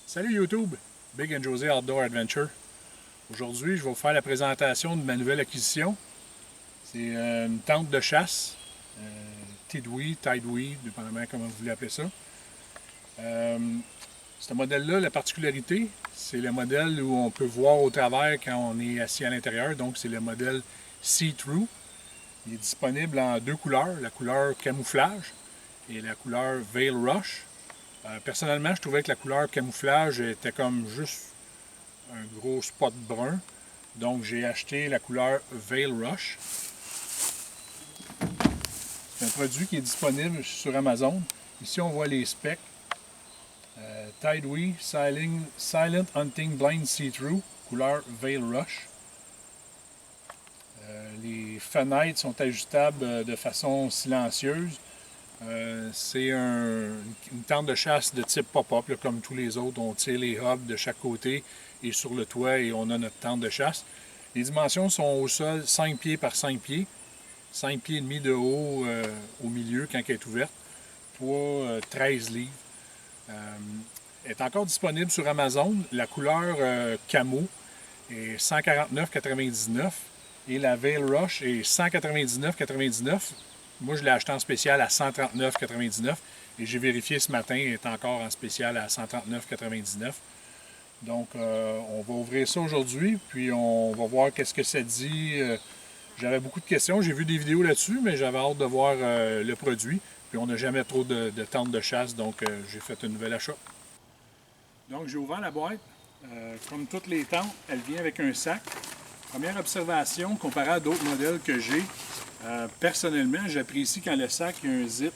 Salut YouTube, Big and José Outdoor Adventure. Aujourd'hui, je vais vous faire la présentation de ma nouvelle acquisition. C'est une tente de chasse, Tidwi, dépendamment comment vous voulez appeler ça. Ce modèle-là, la particularité, c'est le modèle où on peut voir au travers quand on est assis à l'intérieur. Donc, c'est le modèle See-Through. Il est disponible en deux couleurs, la couleur camouflage et la couleur Veil Rush. Personnellement, je trouvais que la couleur camouflage était comme juste un gros spot brun. Donc, j'ai acheté la couleur Veil Rush. C'est un produit qui est disponible sur Amazon. Ici, on voit les specs. Tidwi Silent Hunting Blind See-Through, couleur Veil Rush. Les fenêtres sont ajustables de façon silencieuse. C'est une tente de chasse de type pop-up, comme tous les autres. On tire les hubs de chaque côté et sur le toit et on a notre tente de chasse. Les dimensions sont au sol 5 pieds par 5 pieds, 5 pieds et demi de haut au milieu quand elle est ouverte, poids 13 livres. Elle est encore disponible sur Amazon. La couleur camo est 149,99 et la Veil Rush est 199,99. Moi, je l'ai acheté en spécial à 139,99 et j'ai vérifié ce matin, il est encore en spécial à 139,99. Donc, on va ouvrir ça aujourd'hui, puis on va voir qu'est-ce que ça dit. J'avais beaucoup de questions, j'ai vu des vidéos là-dessus, mais j'avais hâte de voir le produit. Puis on n'a jamais trop de tentes de chasse, donc j'ai fait un nouvel achat. Donc, j'ai ouvert la boîte. Comme toutes les tentes, elle vient avec un sac. Première observation, comparé à d'autres modèles que j'ai, personnellement, j'apprécie quand le sac a un zip,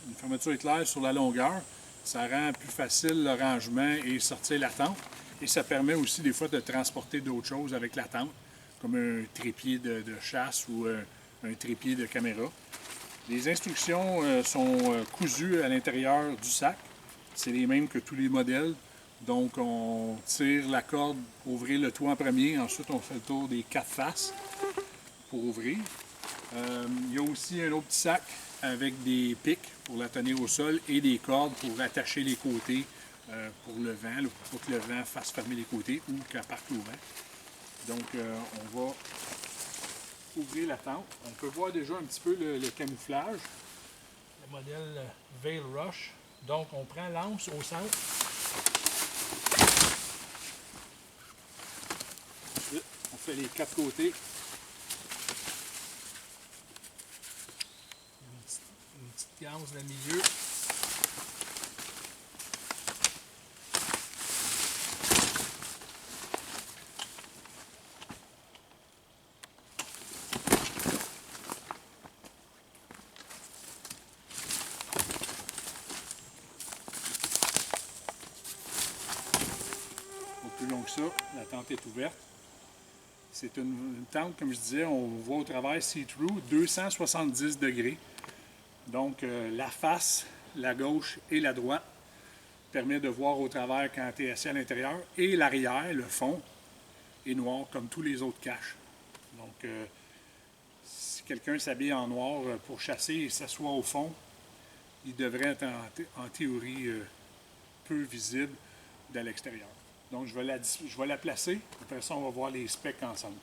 une fermeture éclair sur la longueur. Ça rend plus facile le rangement et sortir la tente. Et ça permet aussi des fois de transporter d'autres choses avec la tente, comme un trépied de chasse ou un trépied de caméra. Les instructions sont cousues à l'intérieur du sac. C'est les mêmes que tous les modèles. Donc, on tire la corde pour ouvrir le toit en premier. Ensuite, on fait le tour des 4 faces pour ouvrir. Il y a aussi un autre petit sac avec des pics pour la tenir au sol et des cordes pour attacher les côtés pour le vent, pour que le vent fasse fermer les côtés ou qu'elle parte au vent. Donc, on va ouvrir la tente. On peut voir déjà un petit peu le camouflage. Le modèle Veil Rush. Donc, on prend l'anse au centre. Ensuite, on fait les 4 côtés. Une petite ganse dans le milieu. Plus long que ça, la tente est ouverte. C'est une tente, comme je disais, on voit au travers see-through, 270 degrés. Donc la face, la gauche et la droite permet de voir au travers quand tu es assis à l'intérieur. Et l'arrière, le fond, est noir comme tous les autres caches. Donc si quelqu'un s'habille en noir pour chasser et s'assoit au fond, il devrait être en théorie peu visible de l'extérieur. Donc, je vais la placer. Après ça, on va voir les specs ensemble.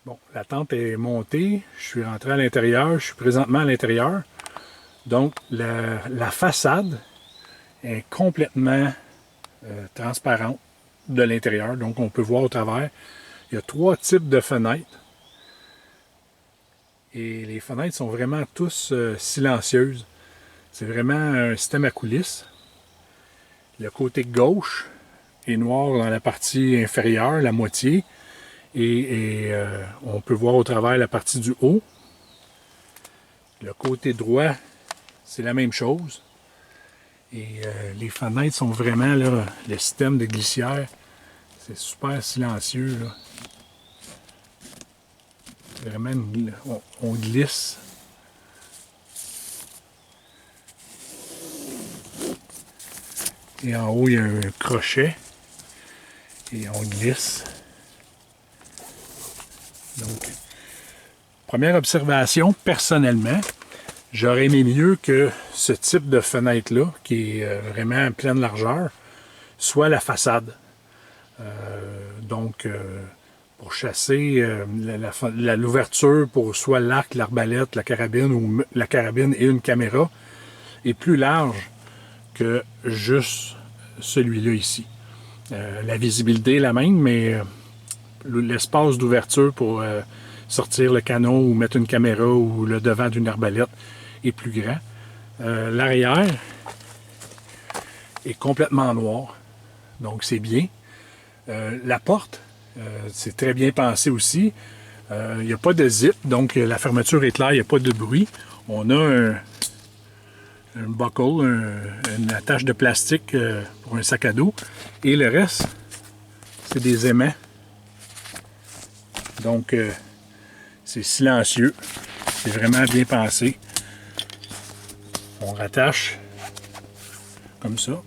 Bon, la tente est montée. Je suis rentré à l'intérieur. Je suis présentement à l'intérieur. Donc, la façade est complètement transparente de l'intérieur. Donc, on peut voir au travers. Il y a 3 types de fenêtres. Et les fenêtres sont vraiment tous silencieuses. C'est vraiment un système à coulisses. Le côté gauche est noir dans la partie inférieure, la moitié, et on peut voir au travers la partie du haut. Le côté droit, c'est la même chose. Et les fenêtres sont vraiment, là, le système de glissière, c'est super silencieux. Là. Vraiment, on glisse. Et en haut, il y a un crochet. Et on glisse. Donc, première observation, personnellement, J'aurais aimé mieux que ce type de fenêtre-là, qui est vraiment pleine largeur, soit la façade. Donc, pour chasser l'ouverture pour soit l'arc, l'arbalète, la carabine ou la carabine et une caméra est plus large que juste celui-là ici. La visibilité est la même, mais l'espace d'ouverture pour sortir le canon ou mettre une caméra ou le devant d'une arbalète est plus grand. L'arrière est complètement noir, donc c'est bien. La porte, c'est très bien pensé aussi. Il n'y a pas de zip, donc la fermeture est claire, il n'y a pas de bruit. On a un buckle, une attache de plastique pour un sac à dos. Et le reste, c'est des aimants. Donc, c'est silencieux. C'est vraiment bien pensé. On rattache comme ça.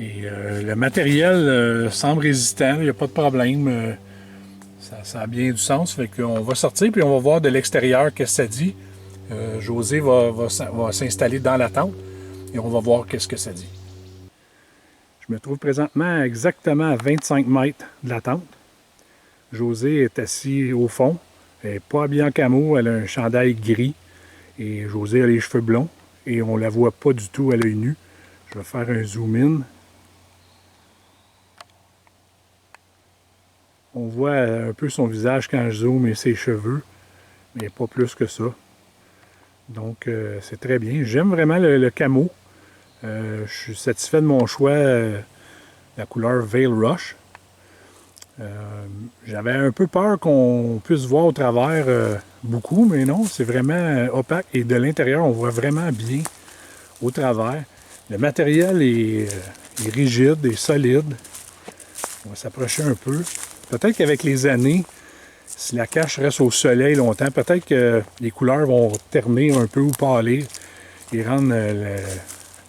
Et le matériel semble résistant, il n'y a pas de problème. Ça a bien du sens. Fait qu'on va sortir puis on va voir de l'extérieur qu'est-ce que ça dit. José va s'installer dans la tente et on va voir qu'est-ce que ça dit. Je me trouve présentement exactement à 25 mètres de la tente. José est assis au fond. Elle n'est pas habillée en camo, elle a un chandail gris. Et José a les cheveux blonds. Et on ne la voit pas du tout à l'œil nu. Je vais faire un zoom in. On voit un peu son visage quand je zoome et ses cheveux, mais pas plus que ça. Donc c'est très bien. J'aime vraiment le camo. Je suis satisfait de mon choix, la couleur Veil Rush. J'avais un peu peur qu'on puisse voir au travers beaucoup, mais non, c'est vraiment opaque. Et de l'intérieur, on voit vraiment bien au travers. Le matériel est rigide et solide. On va s'approcher un peu. Peut-être qu'avec les années, si la cache reste au soleil longtemps, peut-être que les couleurs vont ternir un peu ou pâlir et rendre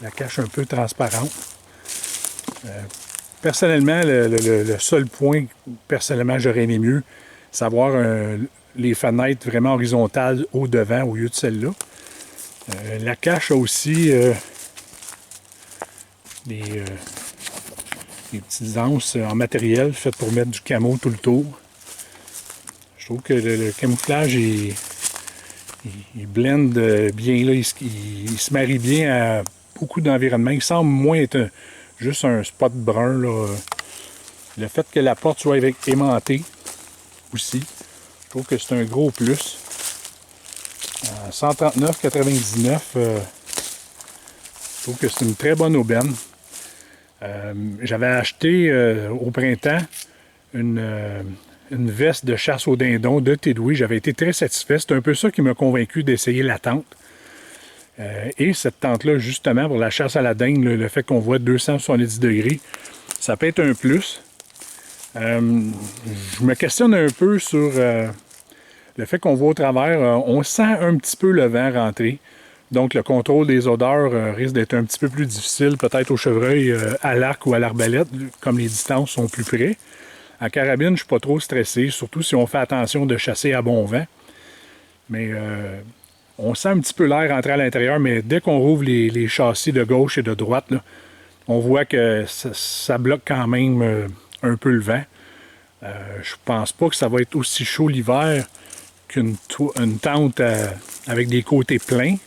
la cache un peu transparente. Personnellement, le seul point, personnellement, j'aurais aimé mieux, c'est avoir les fenêtres vraiment horizontales au devant au lieu de celle-là. La cache a aussi des petites anses en matériel faites pour mettre du camo tout le tour. Je trouve que le camouflage il blende bien, là, il se marie bien à beaucoup d'environnements. Il semble moins être juste un spot brun. Là. Le fait que la porte soit aimantée aussi, je trouve que c'est un gros plus. 139,99, je trouve que c'est une très bonne aubaine. J'avais acheté au printemps une veste de chasse au dindon de Tidwee. J'avais été très satisfait. C'est un peu ça qui m'a convaincu d'essayer la tente. Et cette tente-là, justement, pour la chasse à la dinde, le fait qu'on voit 270 degrés, ça peut être un plus. Je me questionne un peu sur le fait qu'on voit au travers. On sent un petit peu le vent rentrer. Donc, le contrôle des odeurs risque d'être un petit peu plus difficile, peut-être au chevreuil, à l'arc ou à l'arbalète, comme les distances sont plus près. À carabine, je ne suis pas trop stressé, surtout si on fait attention de chasser à bon vent. Mais on sent un petit peu l'air rentrer à l'intérieur, mais dès qu'on rouvre les châssis de gauche et de droite, là, on voit que ça bloque quand même un peu le vent. Je pense pas que ça va être aussi chaud l'hiver qu'une tente avec des côtés pleins.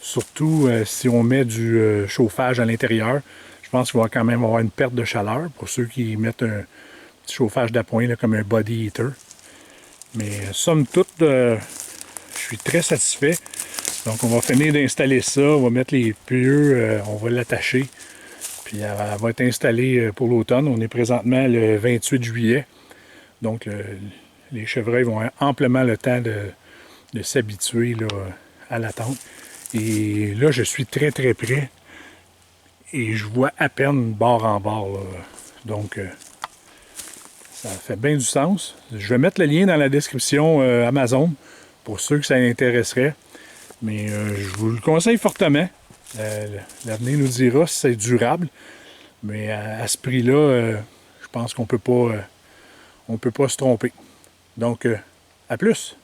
Surtout si on met du chauffage à l'intérieur. Je pense qu'il va quand même avoir une perte de chaleur pour ceux qui mettent un petit chauffage d'appoint là, comme un body heater. Mais somme toute, je suis très satisfait. Donc on va finir d'installer ça, on va mettre les pieux, on va l'attacher. Puis elle va être installée pour l'automne. On est présentement le 28 juillet. Donc les chevreuils vont avoir amplement le temps de s'habituer à la tente. Et là, je suis très très près et je vois à peine bord en bord. Là. Donc, ça fait bien du sens. Je vais mettre le lien dans la description Amazon pour ceux que ça intéresserait. Mais je vous le conseille fortement. L'avenir nous dira si c'est durable. Mais à ce prix-là, je pense qu'on peut pas se tromper. Donc, à plus!